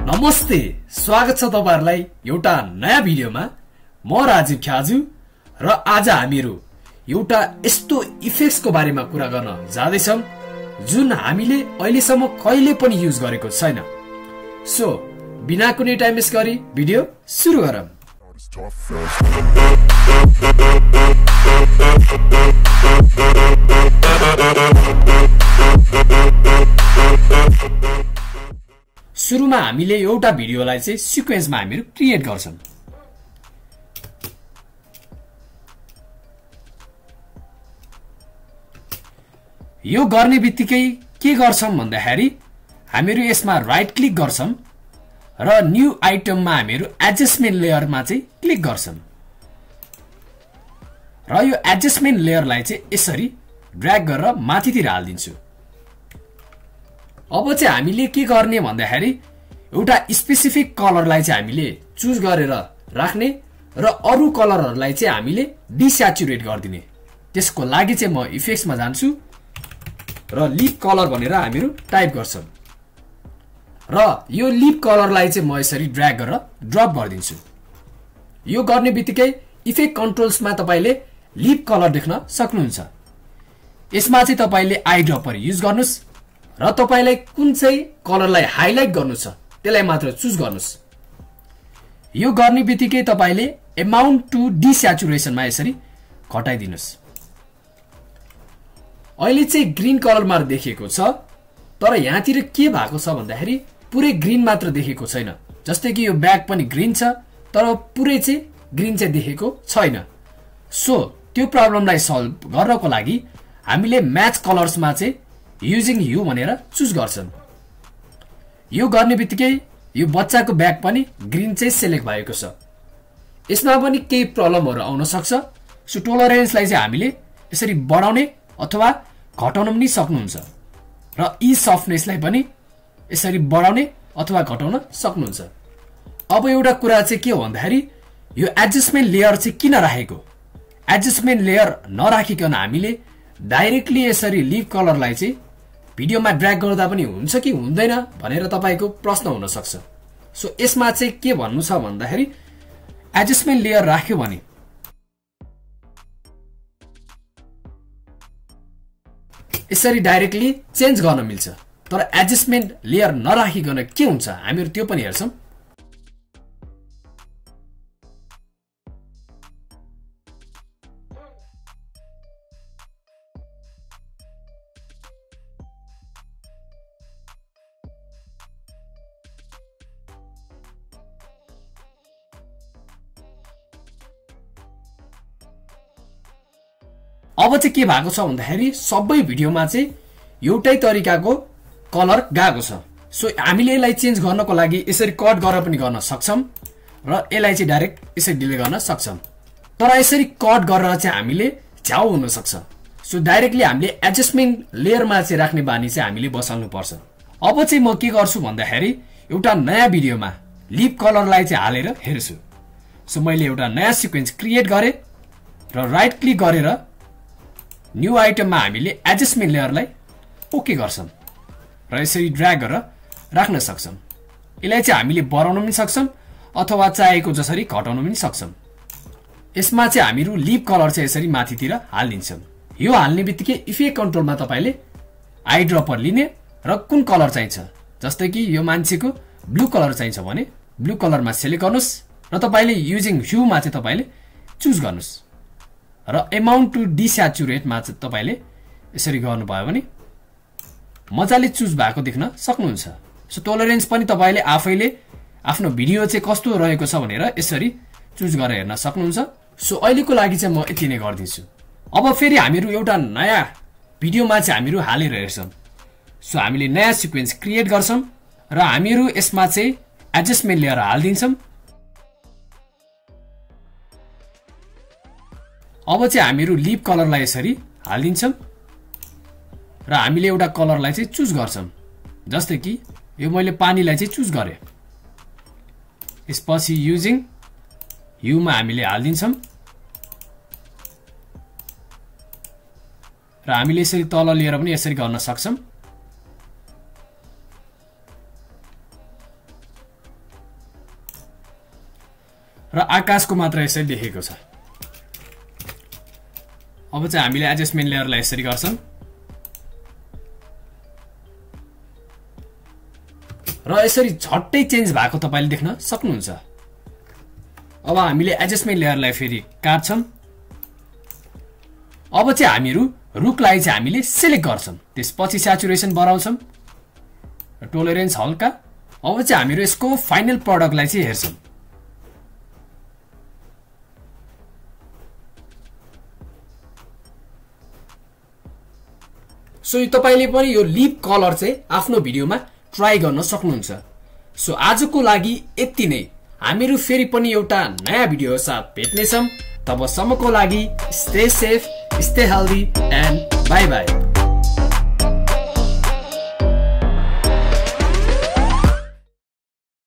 नमस्ते, स्वागत छ तपाईहरुलाई एउटा नयाँ भिडियोमा। म राजीव ख्याजु र आज हामीहरु एउटा यस्तो इफेक्ट्सको बारेमा कुरा गर्न जाँदैछौं जुन हामीले अहिलेसम्म कहिले पनि युज गरेको छैन। सो बिना कुनै टाइम वेस्ट गरी भिडियो सुरु गरौँ। सुरुमा हामीले एउटा भिडियोलाई चाहिँ सिक्वेन्समा हामीहरु क्रिएट गर्छौं। यो गर्ने बित्तिकै के गर्छौं भन्दाखेरि हामीहरु यसमा राइट क्लिक गर्छौं र न्यू आइटममा हामीहरु एडजस्टमेन्ट लेयरमा चाहिँ क्लिक गर्छौं र यो एडजस्टमेन्ट लेयरलाई चाहिँ यसरी ड्र्याग गरेर माथितिर हाल्दिन्छु। अब चाहिँ हामीले के गर्ने भन्दाखेरि एउटा स्पेसिफिक कलरलाई चाहिँ हामीले चुज गरेर राख्ने र अरु कलरहरुलाई चाहिँ हामीले डिस्याचुरेट गर्दिने। त्यसको लागि चाहिँ म इफेक्ट्समा जान्छु र लिप कलर भनेर हामीहरु टाइप गर्छौं र यो लिप कलरलाई चाहिँ म यसरी ड्र्याग गरेर ड्रप गर्दिन्छु। यो गर्ने बित्तिकै इफेक्ट कन्ट्रोल्समा तपाईले लिप कलर देख्न सक्नुहुन्छ। यसमा चाहिँ तपाईले आई ड्रपर युज गर्नुस् र तपाईलाई कुन चाहिँ कलरलाई हाइलाइट गर्नु छ त्यसलाई मात्र चुज गर्नुस्। यो गर्ने बित्तिकै तपाईले अमाउन्ट टु डिस्याचुरेसनमा यसरी घटाइदिनुस्। अहिले चाहिँ ग्रीन कलरमा देखिएको छ, तर यहाँतिर के भएको छ भन्दाखेरि पुरै ग्रीन मात्र देखेको छैन। जस्तै कि यो ब्याक पनि ग्रीन छ तर पुरै चाहिँ ग्रीन चाहिँ देखेको छैन। सो त्यो प्रब्लमलाई सल्भ गर्नको लागि हामीले म्याच कलर्समा चाहिँ युजिङ ह्यू भनेर चुज गर्छौं। यो गर्ने बित्तिकै यो बच्चाको ब्याग पनि ग्रीन चाहिँ सिलेक्ट भएको छ। यसमा पनि केही प्रब्लमहरु आउन सक्छ। सो टोलरेन्सलाई चाहिँ हामीले यसरी बढाउने अथवा घटाउन पनि सक्नुहुन्छ र ई सफ्टनेसलाई पनि यसरी बढाउने अथवा घटाउन सक्नुहुन्छ। अब एउटा कुरा चाहिँ के हो भन्दाखेरि यो एडजस्टमेन्ट लेयर चाहिँ किन राखेको? एडजस्टमेन्ट लेयर नराखिकन हामीले डाइरेक्टली यसरी लिप कलरलाई चाहिँ भिडियोमा ड्र्याग गर्दा पनि हुन्छ कि हुँदैन भनेर तपाईको प्रश्न हुन सक्छ। सो यसमा चाहिँ के भन्नु छ भन्दाखेरि एडजस्टमेन्ट लेयर राख्यो भने यसरी डाइरेक्टली चेन्ज गर्न मिल्छ। तर एडजस्टमेन्ट लेयर नराखिकन के हुन्छ हामीहरु त्यो पनि हेर्छौं। अब चाहिँ के भएको छ भन्दाखेरि सबै भिडियोमा चाहिँ एउटै तरिकाको कलर गएको छ। सो हामीले यसलाई चेन्ज गर्नको लागि यसरी कट गरेर पनि गर्न सक्छौं र यसलाई चाहिँ डाइरेक्ट यसरी डिलिट गर्न सक्छौं। तर यसरी कट गरेर चाहिँ हामीले झ्याउ हुन सक्छ। सो डाइरेक्टली हामीले एडजस्टमेन्ट लेयरमा चाहिँ राख्ने बानी चाहिँ हामीले बसाल्नु पर्छ। अब चाहिँ म के गर्छु भन्दाखेरि एउटा नयाँ भिडियोमा लिप कलरलाई चाहिँ हालेर हेर्छु। सो मैले एउटा नयाँ सिक्वेन्स क्रिएट गरे र राइट क्लिक गरेर न्यू आइटममा हामीले एडजस्टमेन्ट लेयरलाई ओके गर्छौं र यसरी ड्र्याग गरेर राख्न सक्छौं। यसलाई चाहिँ हामीले बढाउन पनि सक्छौं अथवा चाहेको जसरी घटाउन पनि सक्छौं। यसमा चाहिँ हामीहरु लिप कलर चाहिँ यसरी माथितिर हाल्दिन्छौं। यो हाल्ने बित्तिकै इफेक्ट कन्ट्रोलमा तपाईले आई ड्रपर लिने र कुन कलर चाहिन्छ, जस्तै कि यो मान्छेको ब्लू कलर चाहिन्छ भने ब्लू कलरमा सिलेक्ट गर्नुस् र तपाईले युजिङ ह्यूमा चाहिँ तपाईले चुज गर्नुस् र अमाउन्ट टु डिस्याचुरेटमा चाहिँ तपाईले यसरी गर्नुभयो भने मजाले चुज भएको देख्न सक्नुहुन्छ। सो टोलरेन्स पनि तपाईले आफैले आफ्नो भिडियो चाहिँ कस्तो रहेको छ भनेर यसरी चुज गरेर हेर्न सक्नुहुन्छ। सो अहिलेको लागि चाहिँ म यति नै गर्दिन्छु। अब फेरि हामीहरु एउटा नयाँ भिडियोमा चाहिँ हामीहरु हालेर हेर्छौं। सो हामीले नयाँ सिक्वेन्स क्रिएट गर्छौं र हामीहरु यसमा चाहिँ एडजस्टमेन्ट लेयर हाल्दिन्छौं। अब चाहिँ हामीहरु लिप कलरलाई यसरी हाल्दिन्छौं र हामीले एउटा कलरलाई चाहिँ चुज गर्छौं। जस्तै कि यो मैले पानीलाई चाहिँ चुज गरे। यसपछि युजिङ ह्यूमा हामीले हाल्दिन्छौं र हामीले यसरी तल लिएर पनि यसरी गर्न सक्छौं। र आकाशको मात्र यसरी देखेको छ। अब चाहिँ हामीले एडजस्टमेन्ट लेयरलाई यसरी गर्छौं र यसरी झट्टै चेन्ज भएको तपाईले देख्न सक्नुहुन्छ। अब हामीले एडजस्टमेन्ट लेयरलाई फेरि काट्छौं। अब चाहिँ हामीहरु रुखलाई चाहिँ हामीले सिलेक्ट गर्छौं, त्यसपछि स्याचुरेसन बढाउँछौं, टोलरेन्स हल्का। अब चाहिँ हामीहरु यसको फाइनल प्रोडक्टलाई चाहिँ हेर्छौं। सो तपाईले पनि यो लिप कलर चाहिँ आफ्नो भिडियोमा ट्राई गर्न सक्नुहुन्छ। सो आजको लागि यति नै। हामीहरु फेरि पनि एउटा नयाँ भिडियो साथ भेट्नेछौं। तबसम्मको लागि stay safe, stay healthy and bye bye.